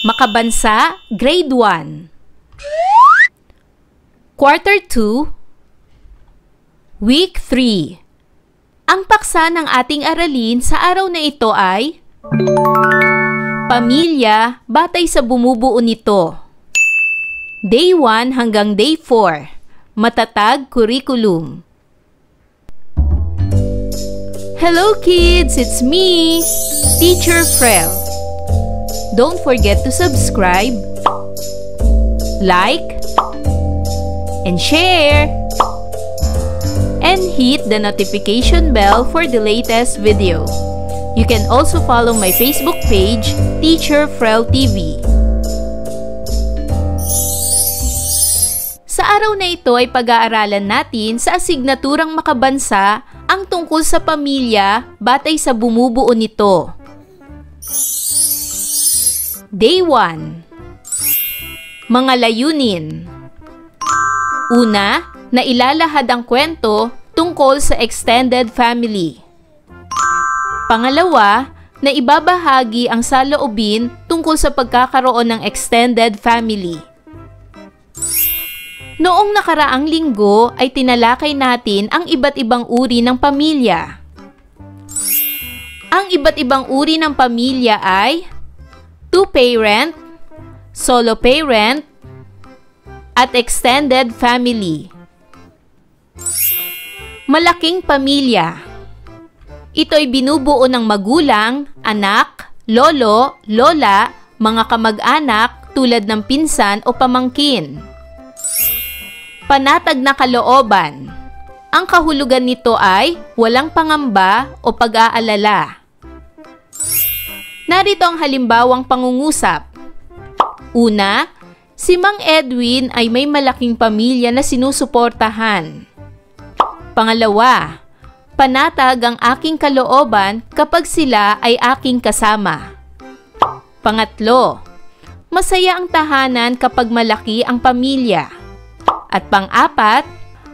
Makabansa, Grade 1. Quarter 2, Week 3. Ang paksa ng ating aralin sa araw na ito ay Pamilya batay sa bumubuo nito. Day 1 hanggang Day 4. Matatag Curriculum. Hello kids! It's me, Teacher Frel. Don't forget to subscribe, like, and share, and hit the notification bell for the latest video. You can also follow my Facebook page, Teacher Frel TV. Sa araw na ito ay pag-aaralan natin sa asignaturang makabansa ang tungkol sa pamilya batay sa bumubuo nito. Day 1. Mga layunin. Una, nailalahad ang kwento tungkol sa extended family. Pangalawa, na ibabahagi ang saloobin tungkol sa pagkakaroon ng extended family. Noong nakaraang linggo ay tinalakay natin ang iba't ibang uri ng pamilya. Ang iba't ibang uri ng pamilya ay two-parent, solo parent, at extended family. Malaking pamilya. Ito ay binubuo ng magulang, anak, lolo, lola, mga kamag-anak tulad ng pinsan o pamangkin. Panatag na kalooban. Ang kahulugan nito ay walang pangamba o pag-aalala. Narito ang halimbawang pangungusap. Una, si Mang Edwin ay may malaking pamilya na sinusuportahan. Pangalawa, panatag ang aking kalooban kapag sila ay aking kasama. Pangatlo, masaya ang tahanan kapag malaki ang pamilya. At pang-apat,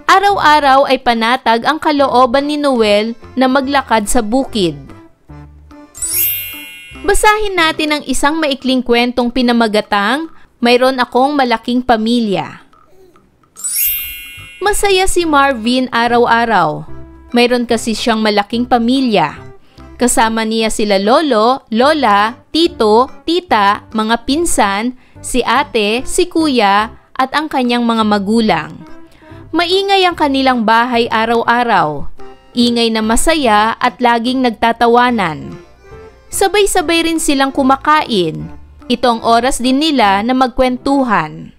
araw-araw ay panatag ang kalooban ni Noel na maglakad sa bukid. Basahin natin ang isang maikling kwentong pinamagatang Mayroon Akong Malaking Pamilya. Masaya si Marvin araw-araw. Mayroon kasi siyang malaking pamilya. Kasama niya sila lolo, lola, tito, tita, mga pinsan, si ate, si kuya, at ang kanyang mga magulang. Maingay ang kanilang bahay araw-araw. Ingay na masaya at laging nagtatawanan. Sabay-sabay rin silang kumakain. Ito ang oras din nila na magkwentuhan.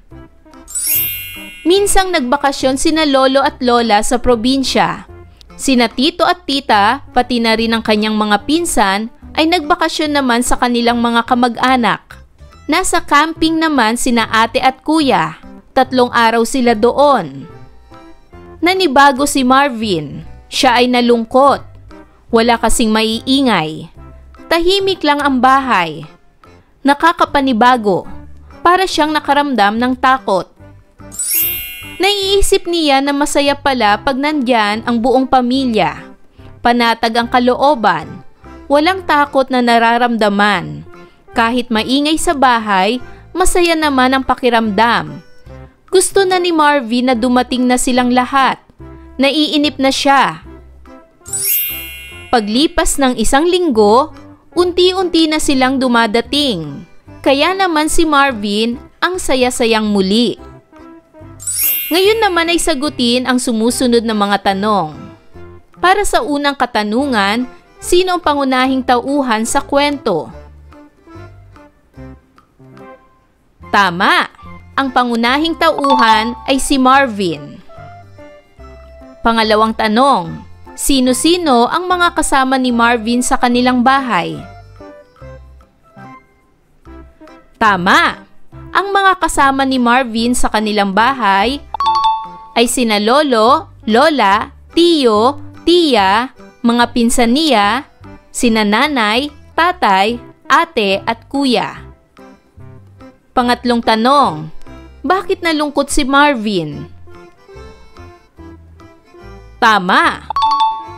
Minsang nagbakasyon sina lolo at lola sa probinsya. Sina tito at tita, pati na rin ang kanyang mga pinsan, ay nagbakasyon naman sa kanilang mga kamag-anak. Nasa camping naman sina ate at kuya. 3 araw sila doon. Nanibago si Marvin. Siya ay nalungkot. Wala kasing maiingay. Tahimik lang ang bahay. Nakakapanibago. Para siyang nakaramdam ng takot. Naiisip niya na masaya pala pag nandyan ang buong pamilya. Panatag ang kalooban. Walang takot na nararamdaman. Kahit maingay sa bahay, masaya naman ang pakiramdam. Gusto na ni Marvin na dumating na silang lahat. Naiinip na siya. Paglipas ng 1 linggo, unti-unti na silang dumadating. Kaya naman si Marvin ang saya-sayang muli. Ngayon naman ay sagutin ang sumusunod na mga tanong. Para sa unang katanungan, sino ang pangunahing tauhan sa kwento? Tama! Ang pangunahing tauhan ay si Marvin. Pangalawang tanong, sino-sino ang mga kasama ni Marvin sa kanilang bahay? Tama! Ang mga kasama ni Marvin sa kanilang bahay ay sina lolo, lola, tiyo, tiya, mga pinsan niya, sina nanay, tatay, ate at kuya. Pangatlong tanong, bakit nalungkot si Marvin? Tama!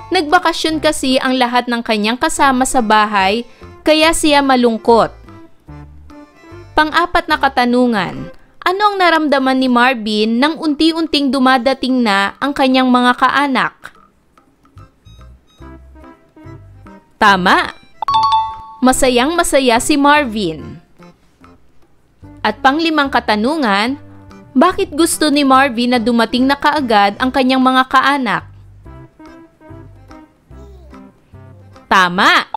Nagbakasyon kasi ang lahat ng kanyang kasama sa bahay kaya siya malungkot. Pang-apat na katanungan. Ano ang naramdaman ni Marvin nang unti-unting dumadating na ang kanyang mga kaanak? Tama! Masayang-masaya si Marvin. At pang-limang katanungan, bakit gusto ni Marvin na dumating na kaagad ang kanyang mga kaanak? Tama!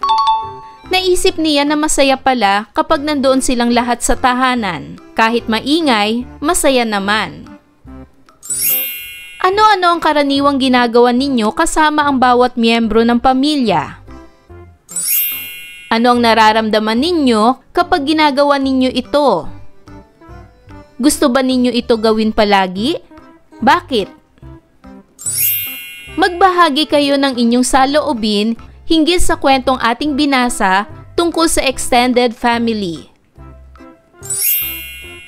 Naisip niya na masaya pala kapag nandoon silang lahat sa tahanan. Kahit maingay, masaya naman. Ano-ano ang karaniwang ginagawa ninyo kasama ang bawat miyembro ng pamilya? Ano ang nararamdaman ninyo kapag ginagawa ninyo ito? Gusto ba ninyo ito gawin palagi? Bakit? Magbahagi kayo ng inyong saloobin hinggil sa kwentong ating binasa tungkol sa extended family.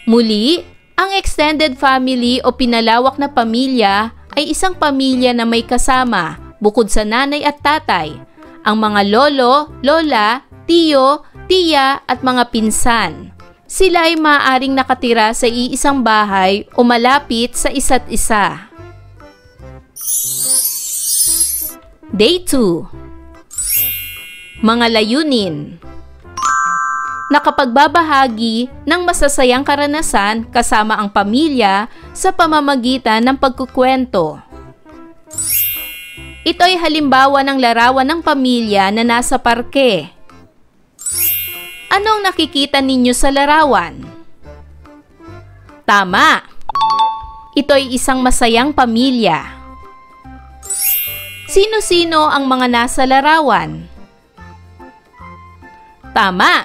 Muli, ang extended family o pinalawak na pamilya ay isang pamilya na may kasama bukod sa nanay at tatay, ang mga lolo, lola, tiyo, tiya at mga pinsan. Sila ay maaaring nakatira sa iisang bahay o malapit sa isa't isa. Day 2. Mga layunin. Nakapagbabahagi ng masasayang karanasan kasama ang pamilya sa pamamagitan ng pagkukwento. Ito ay halimbawa ng larawan ng pamilya na nasa parke. Ano ang nakikita ninyo sa larawan? Tama! Ito ay isang masayang pamilya. Sino-sino ang mga nasa larawan? Tama!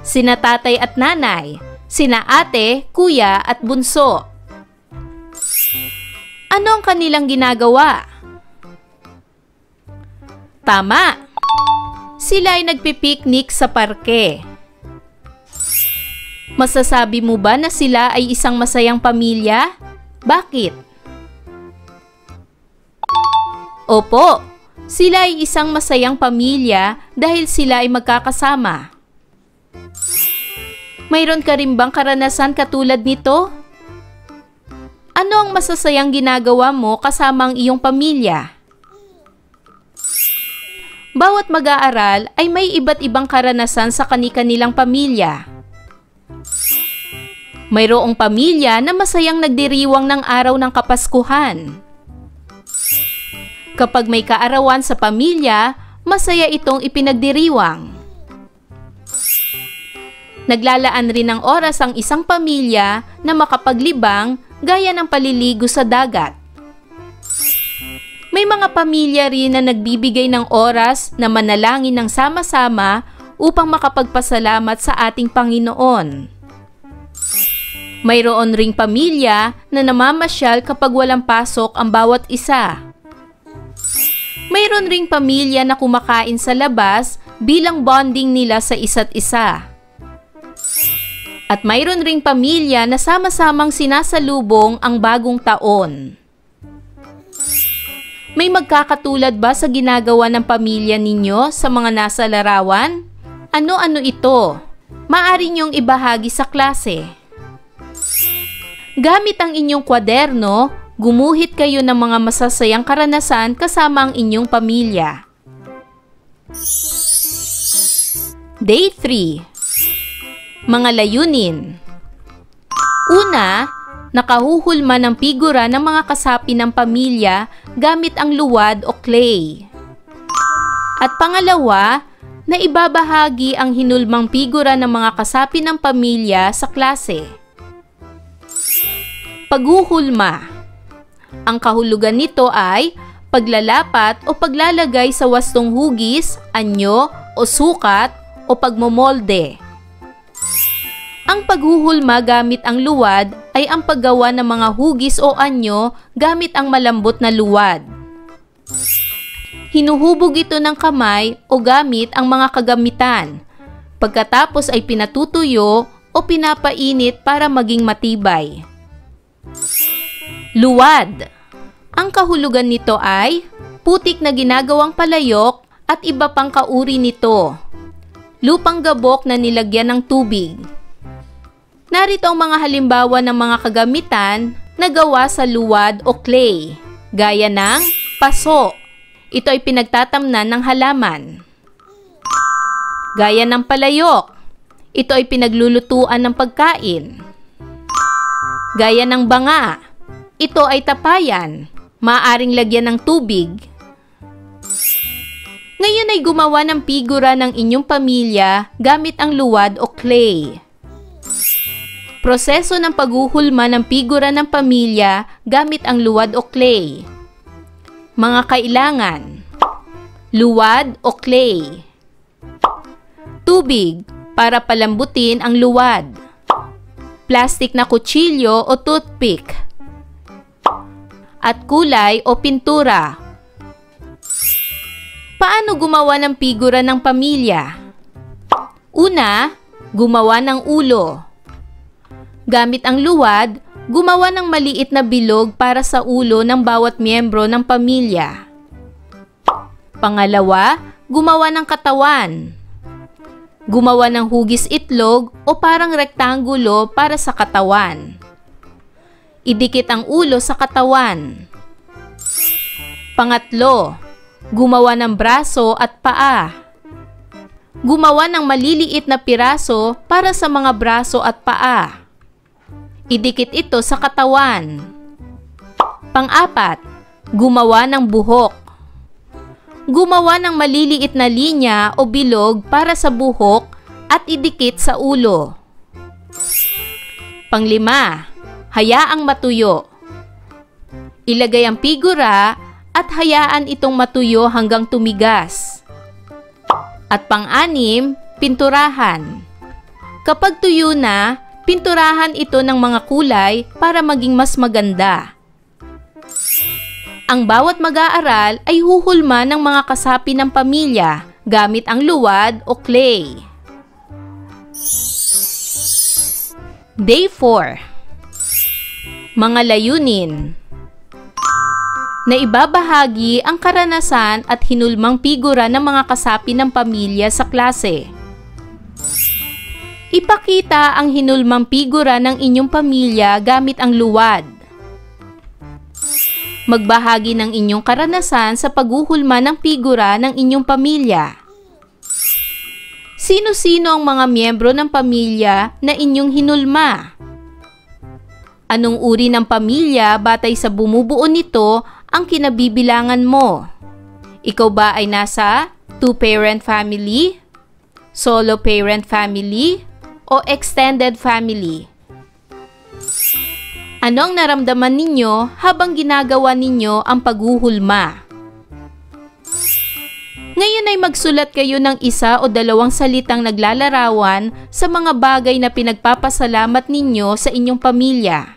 Sina tatay at nanay, sina ate, kuya at bunso. Ano ang kanilang ginagawa? Tama! Sila ay nagpipiknik sa parke. Masasabi mo ba na sila ay isang masayang pamilya? Bakit? Opo! Sila ay isang masayang pamilya dahil sila ay magkakasama. Mayroon ka rin bang karanasan katulad nito? Ano ang masasayang ginagawa mo kasama ang iyong pamilya? Bawat mag-aaral ay may iba't ibang karanasan sa kani-kanilang pamilya. Mayroong pamilya na masayang nagdiriwang ng araw ng Kapaskuhan. Kapag may kaarawan sa pamilya, masaya itong ipinagdiriwang. Naglalaan rin ng oras ang isang pamilya na makapaglibang gaya ng paliligo sa dagat. May mga pamilya rin na nagbibigay ng oras na manalangin ng sama-sama upang makapagpasalamat sa ating Panginoon. Mayroon ring pamilya na namamasyal kapag walang pasok ang bawat isa. Mayroon ring pamilya na kumakain sa labas bilang bonding nila sa isa't isa. At mayroon ring pamilya na sama-samang sinasalubong ang bagong taon. May magkakatulad ba sa ginagawa ng pamilya ninyo sa mga nasa larawan? Ano-ano ito? Maaari niyong ibahagi sa klase. Gamit ang inyong kwaderno, gumuhit kayo ng mga masasayang karanasan kasama ang inyong pamilya. Day 3. Mga layunin. Una, nakahuhulma ng figura ng mga kasapi ng pamilya gamit ang luwad o clay. At pangalawa, na ibabahagi ang hinulmang figura ng mga kasapi ng pamilya sa klase. Paghuhulma. Ang kahulugan nito ay paglalapat o paglalagay sa wastong hugis, anyo o sukat o pagmomolde. Ang paghuhulma gamit ang luwad ay ang paggawa ng mga hugis o anyo gamit ang malambot na luwad. Hinuhubog ito ng kamay o gamit ang mga kagamitan. Pagkatapos ay pinatutuyo o pinapainit para maging matibay. Luwad. Ang kahulugan nito ay putik na ginagawang palayok at iba pang kauri nito. Lupang gabok na nilagyan ng tubig. Narito ang mga halimbawa ng mga kagamitan na gawa sa luwad o clay, gaya ng paso. Ito ay pinagtatamnan ng halaman. Gaya ng palayok. Ito ay pinaglulutuan ng pagkain. Gaya ng banga. Ito ay tapayan. Maaaring lagyan ng tubig. Ngayon ay gumawa ng figura ng inyong pamilya gamit ang luwad o clay. Proseso ng paghuhulma ng figura ng pamilya gamit ang luwad o clay. Mga kailangan: luwad o clay, tubig para palambutin ang luwad, plastik na kutsilyo o toothpick, at kulay o pintura. Paano gumawa ng figura ng pamilya? Una, gumawa ng ulo. Gamit ang luwad, gumawa ng maliit na bilog para sa ulo ng bawat miyembro ng pamilya. Pangalawa, gumawa ng katawan. Gumawa ng hugis itlog o parang rektangulo para sa katawan. Idikit ang ulo sa katawan. Pangatlo, gumawa ng braso at paa. Gumawa ng maliliit na piraso para sa mga braso at paa. Idikit ito sa katawan. Pang-apat, gumawa ng buhok. Gumawa ng maliliit na linya o bilog para sa buhok at idikit sa ulo. Pang-lima, hayaang matuyo. Ilagay ang figura at hayaan itong matuyo hanggang tumigas. At pang-anim, pinturahan. Kapag tuyo na, pinturahan ito ng mga kulay para maging mas maganda. Ang bawat mag-aaral ay huhulma ng mga kasapi ng pamilya gamit ang luwad o clay. Day 4. Mga layunin. Naibabahagi ang karanasan at hinulmang figura ng mga kasapi ng pamilya sa klase. Ipakita ang hinulmang figura ng inyong pamilya gamit ang luwad. Magbahagi ng inyong karanasan sa paghuhulma ng figura ng inyong pamilya. Sino-sino ang mga miyembro ng pamilya na inyong hinulma? Anong uri ng pamilya batay sa bumubuo nito ang kinabibilangan mo? Ikaw ba ay nasa two-parent family, solo parent family, o extended family? Ano ang naramdaman ninyo habang ginagawa ninyo ang paghuhulma? Ngayon ay magsulat kayo ng isa o dalawang salitang naglalarawan sa mga bagay na pinagpapasalamat ninyo sa inyong pamilya.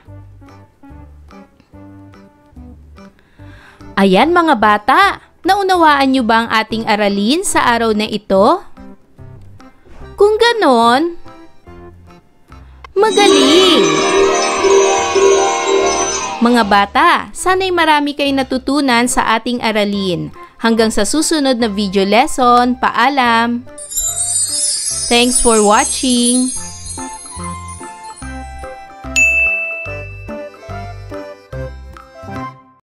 Ayan mga bata, naunawaan nyo ba ang ating aralin sa araw na ito? Kung ganon, magaling! Mga bata, sana'y marami kayong natutunan sa ating aralin. Hanggang sa susunod na video lesson, paalam! Thanks for watching!